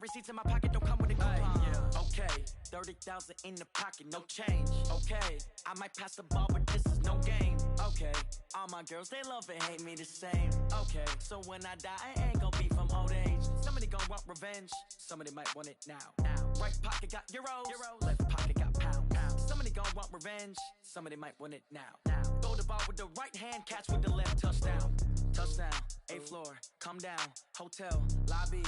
Receipts in my pocket don't come with a coupon. Yeah. Okay, 30,000 in the pocket, no change. Okay, I might pass the ball, but this is no game. Okay, all my girls, they love and hate me the same. Okay, so when I die, I ain't gonna be from old age. Somebody gon' want revenge, somebody might want it now. Right pocket got euros, left pocket got pounds. Somebody gon' want revenge, somebody might want it now. Throw the ball with the right hand, catch with the left, touchdown. Touchdown, 8th floor, come down, hotel, lobby.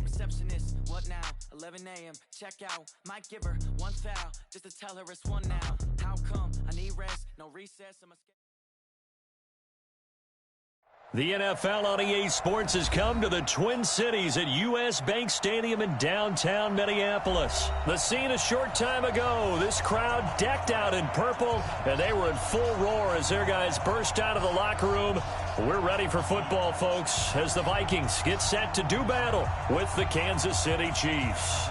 Receptionist, what now? 11 a.m. Check out. Might give her one foul just to tell her it's one now. How come? I need rest, no recess in my schedule. The NFL on EA Sports has come to the Twin Cities at U.S. Bank Stadium in downtown Minneapolis. The scene a short time ago, this crowd decked out in purple, and they were in full roar as their guys burst out of the locker room. We're ready for football, folks, as the Vikings get set to do battle with the Kansas City Chiefs.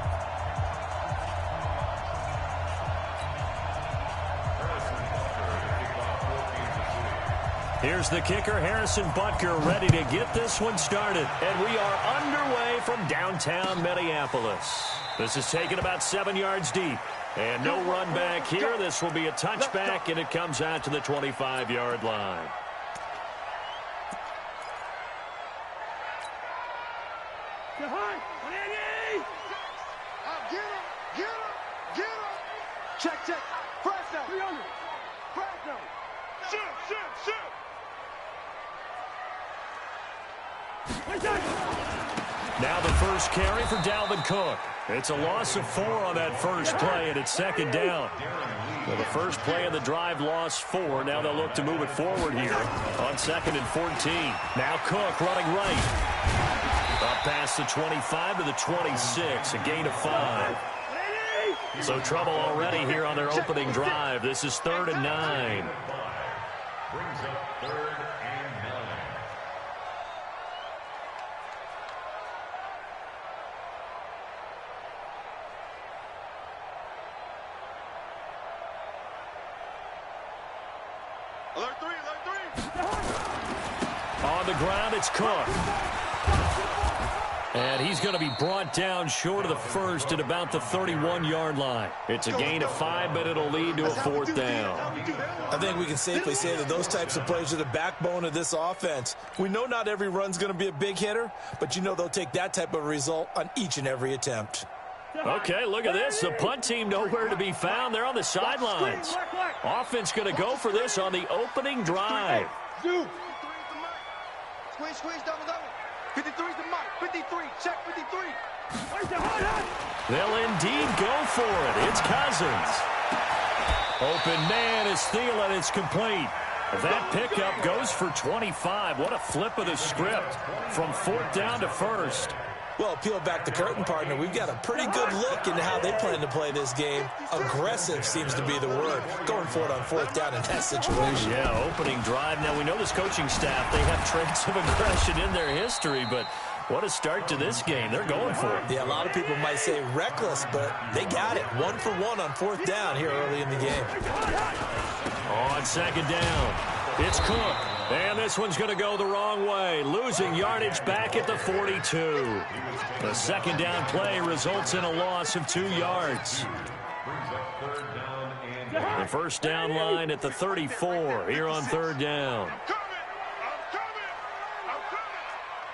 Here's the kicker, Harrison Butker, ready to get this one started. And we are underway from downtown Minneapolis. This is taken about 7 yards deep. And no run back here. This will be a touchback, and it comes out to the 25-yard line. Check. Press down. 300. Press down. Shoot. Now the first carry for Dalvin Cook. It's a loss of 4 on that first play, and it's second down. Well, the first play of the drive lost 4. Now they'll look to move it forward here on 2nd and 14. Now Cook running right. Up past the 25 to the 26, a gain of 5. So trouble already here on their opening drive. This is 3rd and 9. Brings up 3rd and 9. Alert 3. On the ground, it's Cook. And he's going to be brought down short of the first at about the 31-yard line. It's a gain of 5, but it'll lead to a 4th down. I think we can safely say that those types of plays are the backbone of this offense. We know not every run's going to be a big hitter, but you know they'll take that type of result on each and every attempt. Okay, look at this. The punt team nowhere to be found. They're on the sidelines. Offense going to go for this on the opening drive. Squeeze, double. 53's the mic. 53, check 53. They'll indeed go for it. It's Cousins. Open man is Thielen. It's complete. That pickup goes for 25. What a flip of the script from 4th down to 1st. Well, peel back the curtain, partner. We've got a pretty good look into how they plan to play this game. Aggressive seems to be the word. Going for it on 4th down in that situation. Yeah, opening drive. Now, we know this coaching staff, they have traits of aggression in their history, but what a start to this game. They're going for it. Yeah, a lot of people might say reckless, but they got it. 1 for 1 on 4th down here early in the game. On 2nd down, it's Cook. And this one's going to go the wrong way, losing yardage back at the 42. The 2nd down play results in a loss of 2 yards. The 1st down line at the 34 here on 3rd down. I'm coming.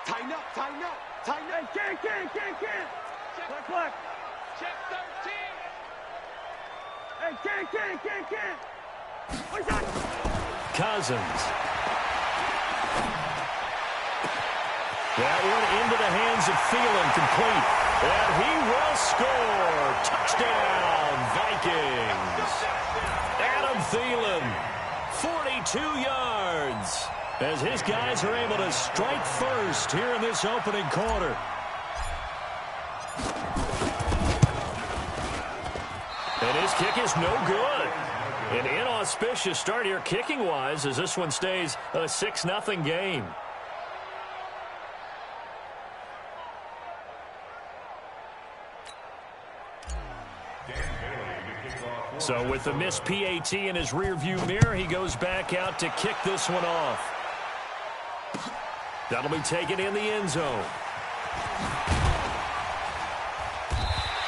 Tighten up. Can't. Check 13. Hey, can't. Cousins. That one into the hands of Thielen, complete. And he will score. Touchdown, Vikings. Adam Thielen, 42 yards. As his guys are able to strike first here in this opening quarter. And his kick is no good. An inauspicious start here kicking-wise as this one stays a 6-0 game. So with the missed PAT in his rearview mirror, he goes back out to kick this one off. That'll be taken in the end zone.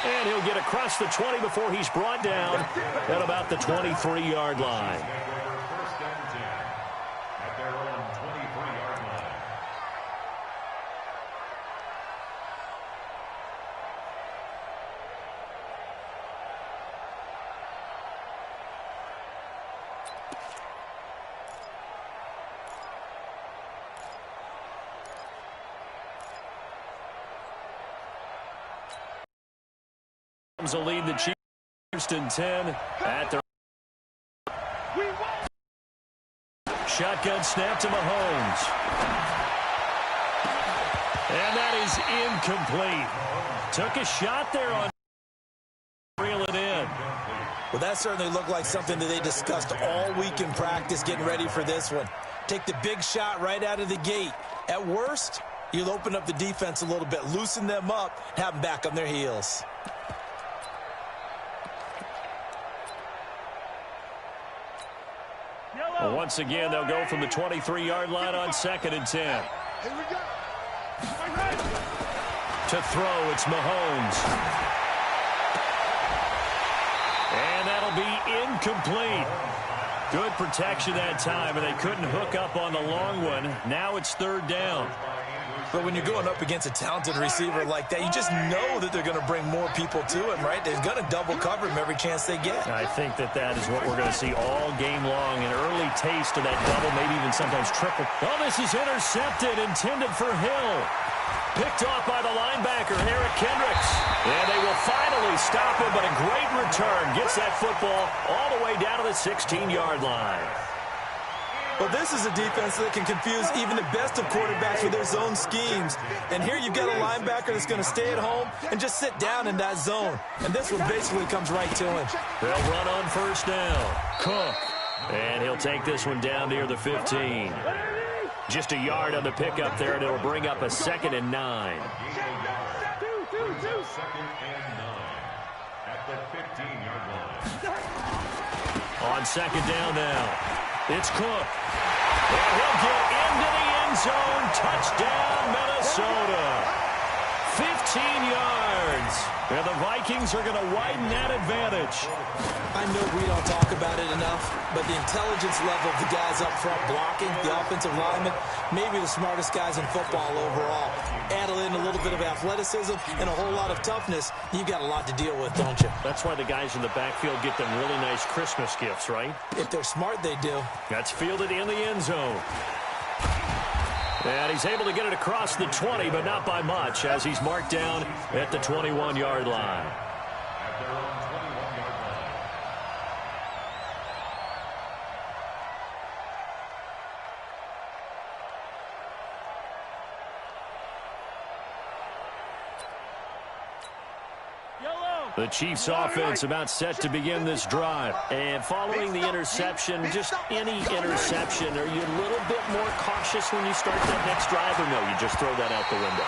And he'll get across the 20 before he's brought down at about the 23-yard line. First down 10 at their own 23-yard line. Will lead the Chiefs in 10 at their shotgun snap to Mahomes. And that is incomplete. Took a shot there on reel it in. Well, that certainly looked like something that they discussed all week in practice getting ready for this one. Take the big shot right out of the gate. At worst, you'll open up the defense a little bit, loosen them up, have them back on their heels. Well, once again, they'll go from the 23-yard line on 2nd and 10. Here we go. To throw, it's Mahomes. And that'll be incomplete. Good protection that time, and they couldn't hook up on the long one. Now it's 3rd down. But when you're going up against a talented receiver like that, you just know that they're going to bring more people to him, right? They're going to double cover him every chance they get. I think that is what we're going to see all game long. An early taste of that double, maybe even sometimes triple. Oh, this is intercepted, intended for Hill. Picked off by the linebacker, Eric Kendricks. And they will finally stop him, but a great return. Gets that football all the way down to the 16-yard line. Well, this is a defense that can confuse even the best of quarterbacks with their zone schemes. And here you've got a linebacker that's going to stay at home and just sit down in that zone. And this one basically comes right to him. They'll run on 1st down. Cook. And he'll take this one down near the 15. Just a yard on the pickup there, and it'll bring up a 2nd and 9. 2nd and 9 at the 15-yard line. On 2nd down now. It's Cook. And he'll get into the end zone. Touchdown, Minnesota. 15 yards. And the Vikings are going to widen that advantage. I know we don't talk about it enough, but the intelligence level of the guys up front blocking, the offensive linemen, maybe the smartest guys in football overall. Add in a little bit of athleticism and a whole lot of toughness, you've got a lot to deal with, don't you? That's why the guys in the backfield get them really nice Christmas gifts, right? If they're smart, they do. That's fielded in the end zone. And he's able to get it across the 20, but not by much, as he's marked down at the 21-yard line. At their own 21-yard line. The Chiefs offense about set to begin this drive. And following the interception, just any interception, are you a little bit more cautious when you start that next drive, or no, you just throw that out the window?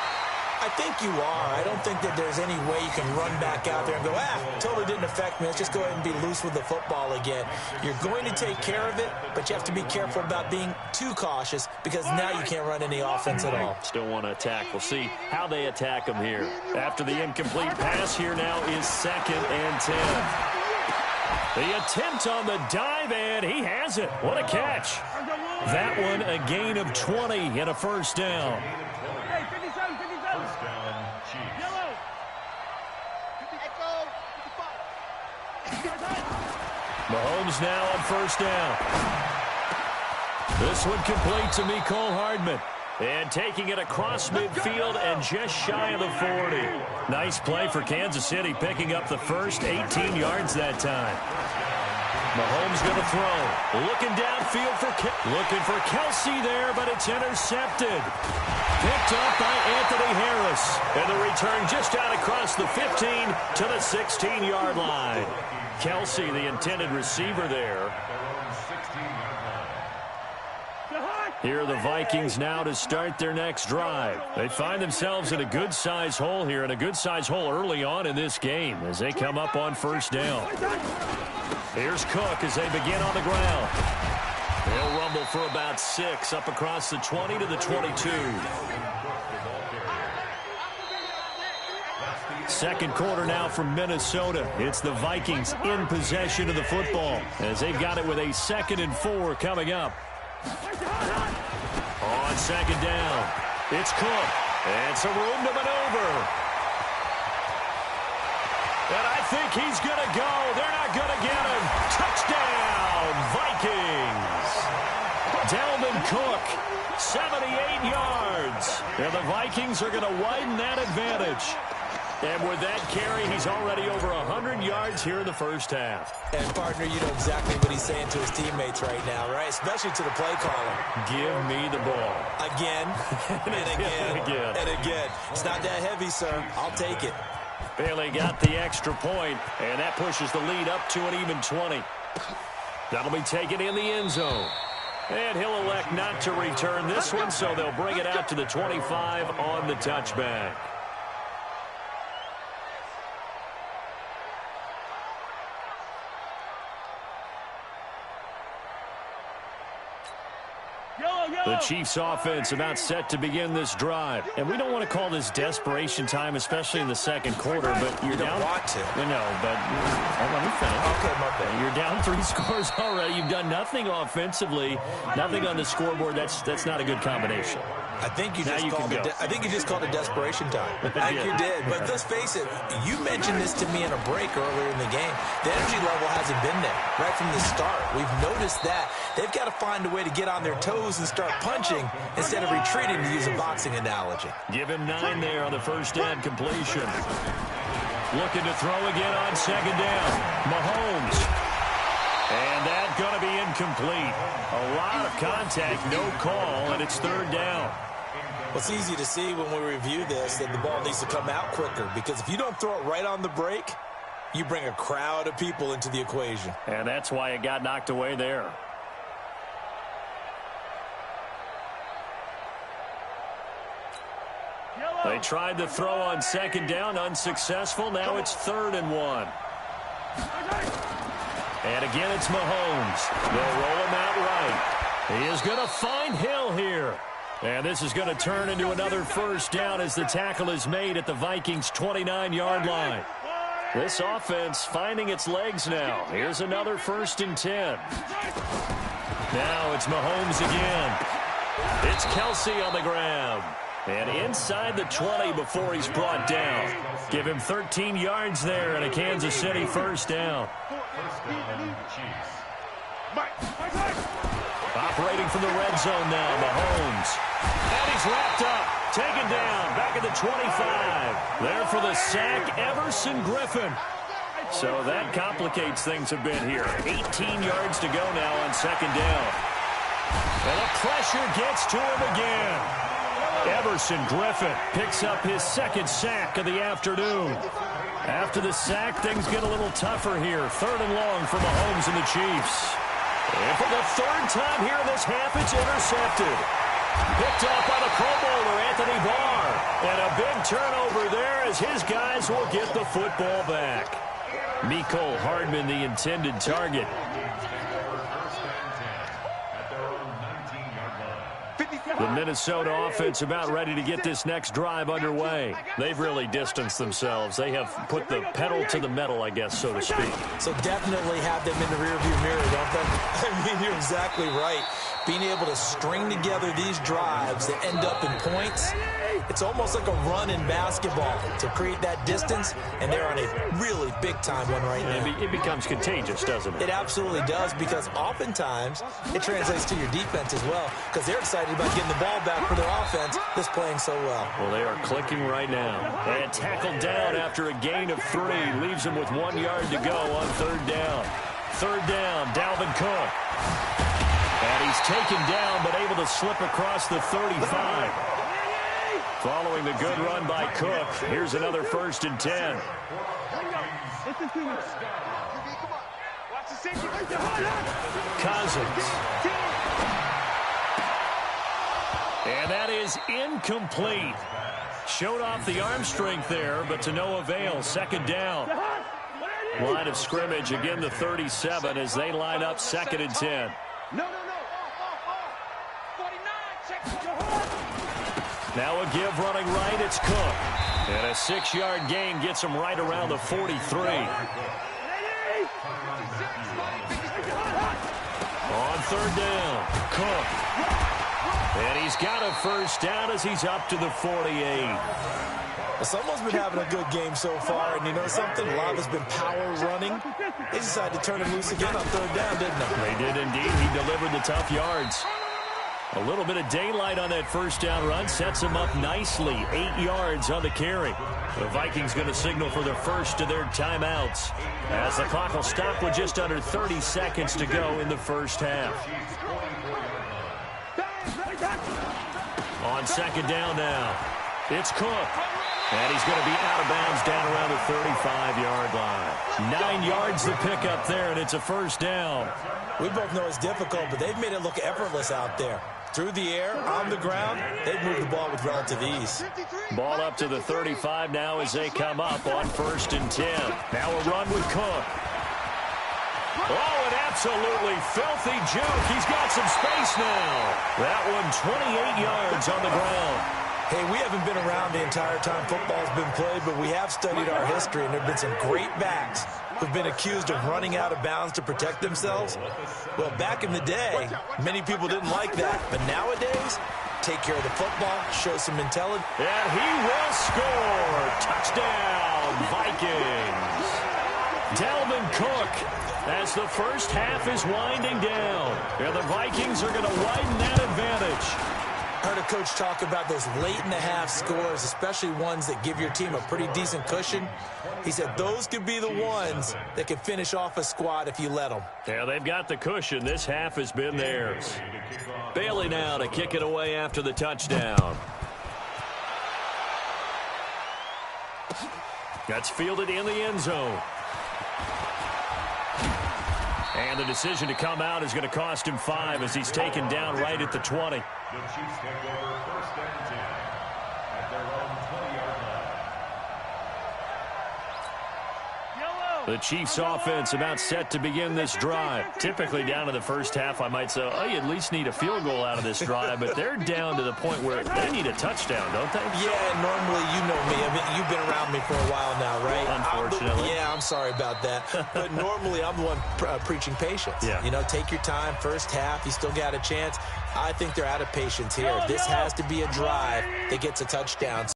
I think you are. I don't think that there's any way you can run back out there and go, totally didn't affect me. Let's just go ahead and be loose with the football again. You're going to take care of it, but you have to be careful about being too cautious because now you can't run any offense at all. Still want to attack. We'll see how they attack them here. After the incomplete pass, here now is 2nd and 10. The attempt on the dive, and he has it. What a catch. That one a gain of 20 and a 1st down. First down, Chiefs. Mahomes now on 1st down. This one complete to Mecole Hardman. And taking it across midfield and just shy of the 40. Nice play for Kansas City, picking up the first 18 yards that time. Mahomes going to throw. Looking downfield looking for Kelsey there, but it's intercepted. Picked up by Anthony Harris. And the return just out across the 15 to the 16-yard line. Kelsey, the intended receiver there. Here are the Vikings now to start their next drive. They find themselves in a good-sized hole here, and a good-sized hole early on in this game as they come up on 1st down. Here's Cook as they begin on the ground. They'll rumble for about 6 up across the 20 to the 22. Second quarter now from Minnesota. It's the Vikings in possession of the football as they've got it with a 2nd and 4 coming up. On second down, it's Cook. And some room to maneuver. And I think he's going to go. They're not going to get him. Touchdown, Vikings. Dalvin Cook, 78 yards. And the Vikings are going to widen that advantage. And with that carry, he's already over 100 yards here in the first half. And, partner, you know exactly what he's saying to his teammates right now, right? Especially to the play caller. Give me the ball. Again, and again, and again. It's not that heavy, sir. I'll take it. Bailey got the extra point, and that pushes the lead up to an even 20. That'll be taken in the end zone. And he'll elect not to return this one, so they'll bring it out to the 25 on the touchback. The Chiefs offense about set to begin this drive. And we don't want to call this desperation time, especially in the second quarter, but you're down. You don't want to. No, but let me finish. Okay, my bad. You're down 3 scores already. You've done nothing offensively, nothing on the scoreboard. That's not a good combination. I think you just called it desperation time. I think you did. But let's face it, you mentioned this to me in a break earlier in the game. The energy level hasn't been there right from the start. We've noticed that. They've got to find a way to get on their toes and start punching instead of retreating, to use a boxing analogy. Give him 9 there on the first down completion. Looking to throw again on second down. Mahomes. And that's going to be incomplete. A lot of contact, no call, and it's third down. Well, it's easy to see when we review this that the ball needs to come out quicker, because if you don't throw it right on the break, you bring a crowd of people into the equation. And that's why it got knocked away there. They tried to throw on second down, unsuccessful. Now it's 3rd and 1. And again, it's Mahomes. They'll roll him out right. He is going to find Hill here. And this is going to turn into another first down as the tackle is made at the Vikings' 29-yard line. This offense finding its legs now. Here's another 1st and 10. Now it's Mahomes again. It's Kelsey on the grab. And inside the 20 before he's brought down. Give him 13 yards there and a Kansas City first down. Operating from the red zone now, Mahomes. And he's wrapped up. Taken down. Back at the 25. There for the sack, Everson Griffin. So that complicates things a bit here. 18 yards to go now on second down. And the pressure gets to him again. Everson Griffin picks up his 2nd sack of the afternoon. After the sack, things get a little tougher here. 3rd and long for Mahomes and the Chiefs. And for the 3rd time here in this half, it's intercepted. Picked off by the Pro Bowler, Anthony Barr. And a big turnover there as his guys will get the football back. Mecole Hardman, the intended target. The Minnesota offense about ready to get this next drive underway. They've really distanced themselves. They have put the pedal to the metal, I guess, so to speak. So definitely have them in the rearview mirror, don't they? I mean, you're exactly right. Being able to string together these drives that end up in points, it's almost like a run in basketball to create that distance, and they're on a really big-time one right now. It becomes contagious, doesn't it? It absolutely does, because oftentimes it translates to your defense as well, because they're excited about getting the ball back for their offense that's playing so well. Well, they are clicking right now. And tackled down after a gain of 3. Leaves them with 1 yard to go on 3rd down. 3rd down, Dalvin Cook. And he's taken down, but able to slip across the 35. Following the good run by Cook, here's another 1st and 10. Cousins. And that is incomplete. Showed off the arm strength there, but to no avail. 2nd down. Line of scrimmage, again the 37 as they line up 2nd and 10. Now a give running right, it's Cook. And a 6-yard gain gets him right around the 43. On third down, Cook. And he's got a first down as he's up to the 48. Someone's been having a good game so far, and you know something? A lot of it's been power running. They decided to turn him loose again on third down, didn't they? They did indeed. He delivered the tough yards. A little bit of daylight on that first down run sets him up nicely. 8 yards on the carry. The Vikings going to signal for the first of their timeouts as the clock will stop with just under 30 seconds to go in the first half. On second down now, it's Cook. And he's going to be out of bounds down around the 35-yard line. 9 yards to pick up there, and it's a first down. We both know it's difficult, but they've made it look effortless out there. Through the air, on the ground, they've moved the ball with relative ease. Ball up to the 35 now as they come up on 1st and 10. Now a run with Cook. Oh, an absolutely filthy juke. He's got some space now. That one 28 yards on the ground. Hey, we haven't been around the entire time football's been played, but we have studied our history, and there have been some great backs who've been accused of running out of bounds to protect themselves. Well, back in the day, many people didn't like that. But nowadays, take care of the football, show some intelligence. And he will score. Touchdown, Vikings. Dalvin Cook as the first half is winding down. And the Vikings are going to widen that advantage. Heard a coach talk about those late-in-the-half scores, especially ones that give your team a pretty decent cushion. He said those could be the ones that can finish off a squad if you let them. Yeah, they've got the cushion. This half has been theirs. Bailey now to kick it away after the touchdown. That's fielded in the end zone. And the decision to come out is going to cost him 5 as he's taken down right at the 20. The Chiefs take over 1st and 10 at their own 20-yard line. The Chiefs offense about set to begin this drive. Typically down to the first half, I might say, oh, you at least need a field goal out of this drive, but they're down to the point where they need a touchdown, don't they? Yeah, normally, you know me. I mean, you've been around me for a while now, right? Unfortunately. I'm sorry about that. But normally, I'm the one preaching patience. Yeah. You know, take your time. First half, you still got a chance. I think they're out of patience here. This has to be a drive that gets a touchdown.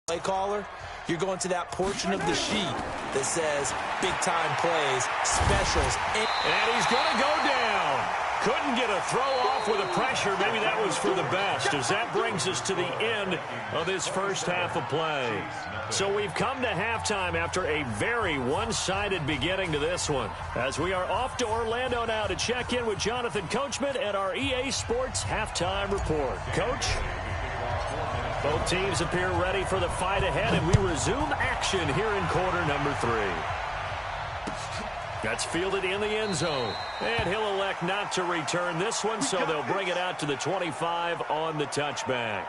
Play caller, you're going to that portion of the sheet that says big-time plays, specials. And he's going to go down. Couldn't get a throw off with the pressure. Maybe that was for the best, as that brings us to the end of this first half of play. So we've come to halftime after a very one-sided beginning to this one, as we are off to Orlando now to check in with Jonathan Coachman at our EA Sports Halftime Report. Coach? Both teams appear ready for the fight ahead, and we resume action here in quarter number 3. That's fielded in the end zone. And he'll elect not to return this one, so they'll bring it out to the 25 on the touchback.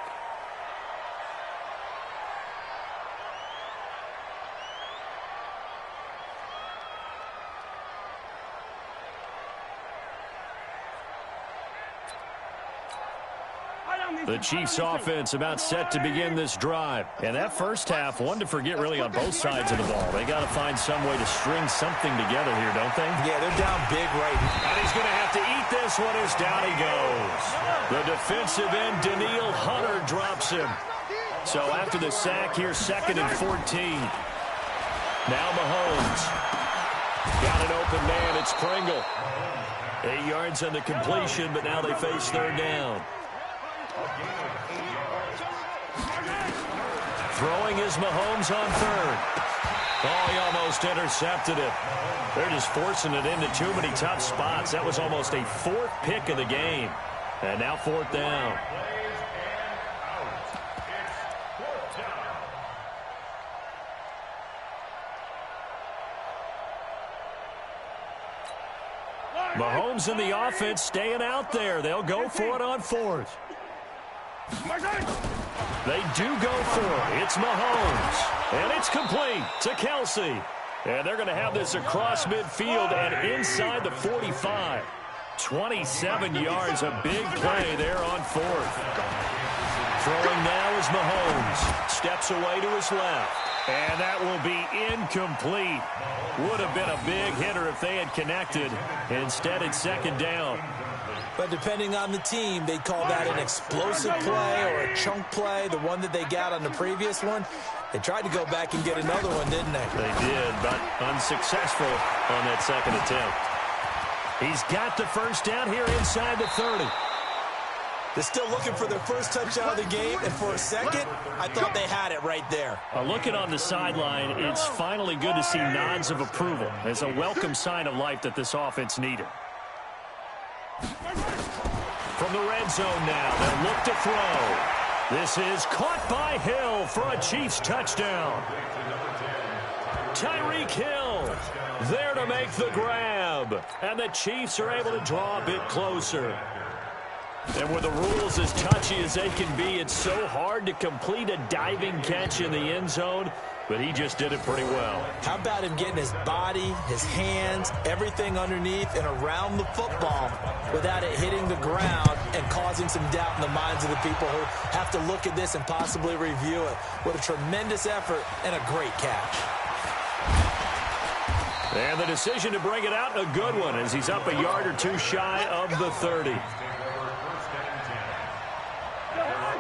The Chiefs offense about set to begin this drive. And that first half, one to forget really on both sides of the ball. They got to find some way to string something together here, don't they? Yeah, they're down big right now. And he's going to have to eat this one as down he goes. The defensive end, Daniil Hunter, drops him. So after the sack, here's 2nd and 14. Now Mahomes. Got an open man. It's Pringle. 8 yards on the completion, but now they face third down. Throwing is Mahomes on third. Oh, he almost intercepted it. They're just forcing it into too many tough spots. That was almost a 4th pick of the game. And now 4th down. Mahomes in the offense staying out there. They'll go for it on 4th. They do go for it. It's Mahomes. And it's complete to Kelsey. And they're going to have this across midfield and inside the 45. 27 yards, a big play there on 4th. Throwing now is Mahomes. Steps away to his left. And that will be incomplete. Would have been a big hitter if they had connected. Instead, it's second down. But depending on the team, they'd call that an explosive play or a chunk play, the one that they got on the previous one. They tried to go back and get another one, didn't they? They did, but unsuccessful on that second attempt. He's got the first down here inside the 30. They're still looking for their first touchdown of the game, and for a second, I thought they had it right there. Looking on the sideline, it's finally good to see nods of approval. It's a welcome sign of life that this offense needed. From the red zone now, they'll look to throw. This is caught by Hill for a Chiefs touchdown. Tyreek Hill there to make the grab. And the Chiefs are able to draw a bit closer. And with the rules as touchy as they can be, it's so hard to complete a diving catch in the end zone, but he just did it pretty well. How about him getting his body, his hands, everything underneath and around the football without it hitting the ground and causing some doubt in the minds of the people who have to look at this and possibly review it. What a tremendous effort and a great catch. And the decision to bring it out, a good one, as he's up a yard or two shy of the 30.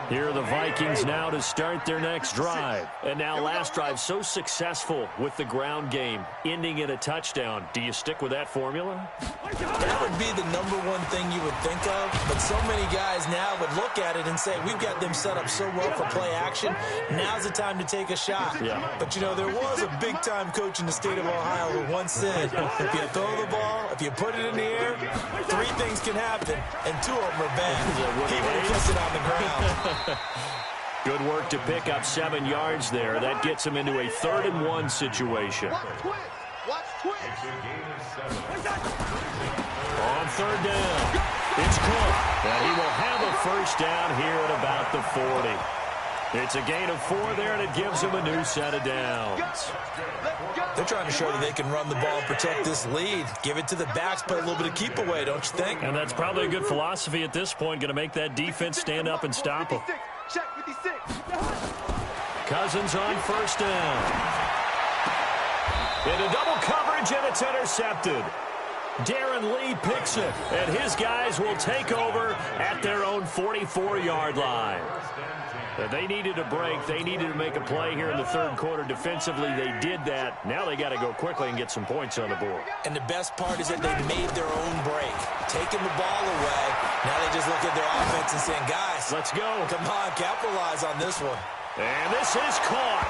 Here are the Vikings now to start their next drive. And now last drive so successful with the ground game, ending in a touchdown. Do you stick with that formula? That would be the number one thing you would think of, but so many guys now would look at it and say, we've got them set up so well for play action, now's the time to take a shot. Yeah. But, you know, there was a big-time coach in the state of Ohio who once said, if you throw the ball, if you put it in the air, 3 things can happen, and 2 of them are bad. He would have kept it on the ground. Good work to pick up 7 yards there. That gets him into a 3rd and 1 situation. Watch Twitch. On 3rd down, it's Cook. And he will have a first down here at about the 40. It's a gain of 4 there, and it gives him a new set of downs. They're trying to show that they can run the ball and protect this lead. Give it to the backs, play a little bit of keep away, don't you think? And that's probably a good philosophy at this point, going to make that defense stand up and stop them. Check 56. Cousins on first down. Into double coverage, and it's intercepted. Darren Lee picks it, and his guys will take over at their own 44-yard line. They needed a break. They needed to make a play here in the 3rd quarter. Defensively, they did that. Now they got to go quickly and get some points on the board. And the best part is that they made their own break. Taking the ball away. Now they just look at their offense and saying, guys, let's go. Come on, capitalize on this one. And this is caught.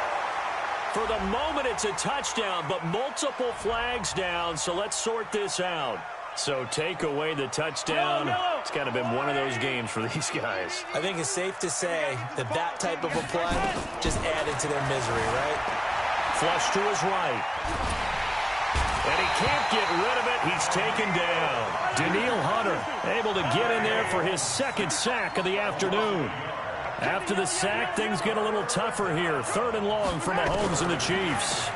For the moment, it's a touchdown, but multiple flags down, so let's sort this out. So take away the touchdown. It's kind of been one of those games for these guys. I think it's safe to say that that type of a play just added to their misery, right? Flush to his right. And he can't get rid of it. He's taken down. Daniil Hunter able to get in there for his 2nd sack of the afternoon. After the sack, things get a little tougher here. 3rd and long for Mahomes and the Chiefs.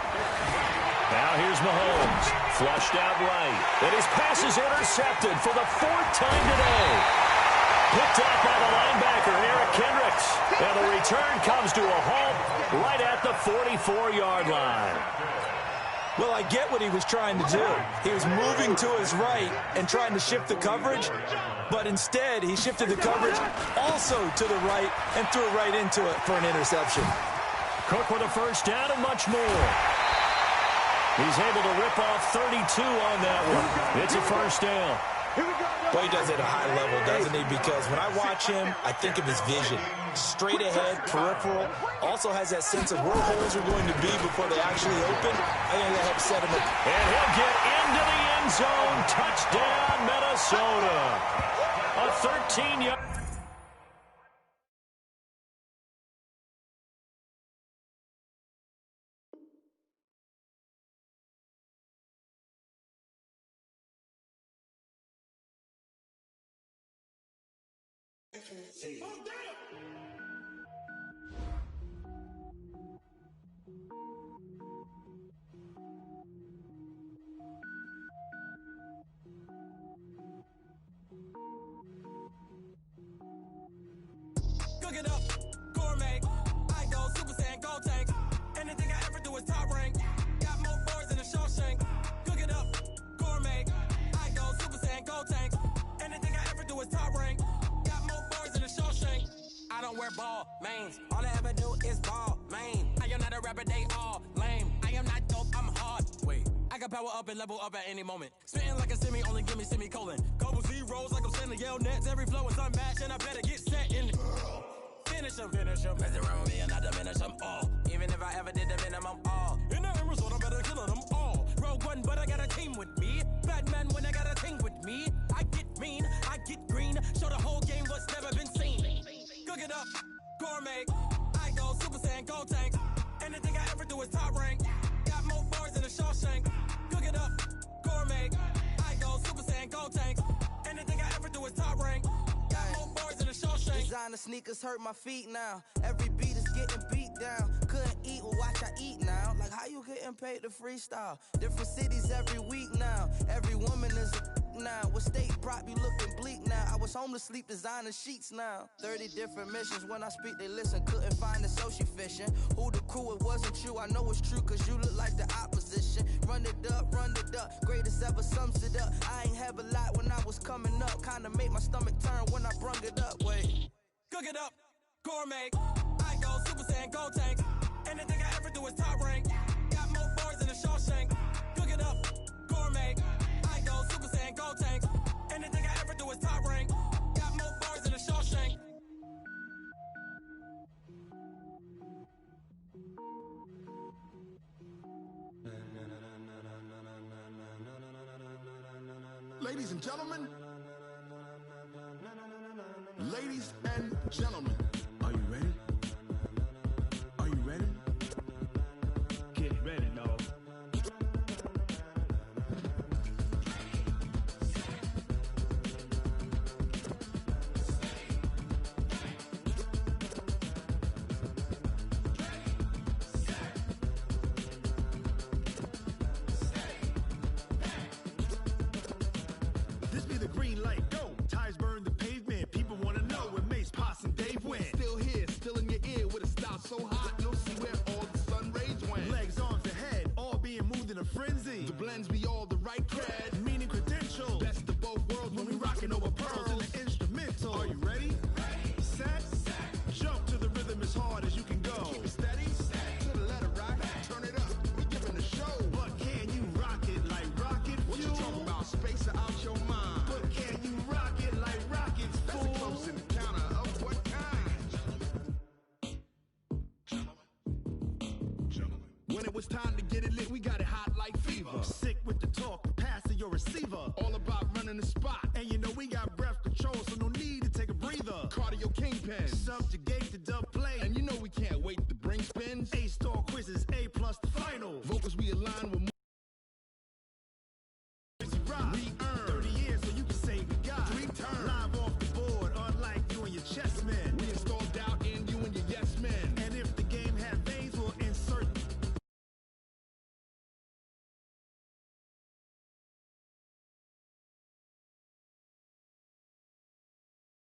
Now here's Mahomes. Flushed out right. And his pass is intercepted for the 4th time today. Picked up by the linebacker, Eric Kendricks. And the return comes to a halt right at the 44-yard line. Well, I get what he was trying to do. He was moving to his right and trying to shift the coverage, but instead he shifted the coverage also to the right and threw it right into it for an interception. Cook with a first down and much more. He's able to rip off 32 on that one. It's a first down. Well, he does it at a high level, doesn't he? Because when I watch him, I think of his vision. Straight ahead, peripheral. Also has that sense of where holes are going to be before they actually open. I think that helps set him up. And he'll get into the end zone. Touchdown, Minnesota. A 13-yard. Cook it up. I don't wear ball mains. All I ever do is ball main. I am not a rapper, they all lame. I am not dope, I'm hard. Wait, I can power up and level up at any moment. Spitting like a semi, only give me semicolon. Couple zeros like I'm sending yell nets. Every flow is unmatched and I better get set in. Finish them. Mess around with me and I diminish them all. Even if I ever did the minimum all. In the end result, I better kill them all. Rogue one, but I got a team with me. Batman when I got a team with me. I get mean, I get green. Show the whole game what's never been seen. Cook it up, gourmet. I go Super Saiyan, Gold Tank. Anything I ever do is top rank. Got more bars than a Shawshank. Cook it up, gourmet. I go Super Saiyan, Gold Tank. Anything I ever do is top rank. Got more bars than a Shawshank. Designer sneakers hurt my feet now. Every beat is getting beat down. Couldn't eat, well watch I eat now. Like how you getting paid to freestyle? Different cities every week now. Every woman is a now. What state prop you looking bleak now? I was home to sleep designer sheets now. 30 different missions. When I speak they listen. Couldn't find it so she fishing. Who the crew, it wasn't you. I know it's true cause you look like the opposition. Run it up. Greatest ever sums it up. I ain't have a lot when I was coming up. Kinda made my stomach turn when I brung it up. Wait. Cook it up, gourmet. I go Super Saiyan, Gold Tank. Anything I ever do is top rank. Got more bars than a Shawshank. Cook it up, gourmet. I go Super Saiyan, Gold Tank. Anything I ever do is top rank. Got more bars than a Shawshank. Ladies and gentlemen, ladies and gentlemen, are you ready? Are you ready? Get ready, dog. This be the green light, go. Tires burn the pavement. People want to know where Mace, Poss, and Dave went. Still here, still in your ear with a style so hot. No see where all the sun rays went. Legs, arms, and head, all being moved in a frenzy. The blends be all the right cred, meaning credentials. Best of both worlds when we rockin' over pearls in the instrumental. Are you ready? Set. Jump to the rhythm as hard as you can go. Keep it steady. To the letter rock. Turn it up. We giving the show. But can you rock it like rocket fuel? What you talking about? Space out your mind. But can you rock it like rockets, fool? That's a close encounter of what kind? Gentlemen. When it was time to get it lit, we got it hot like fever. Sick with the talk, pass to your receiver. All about running the spot. And you know we got breath control, so no need to take a breather. Cardio kingpin, subjugate the dub play. And you know we can't wait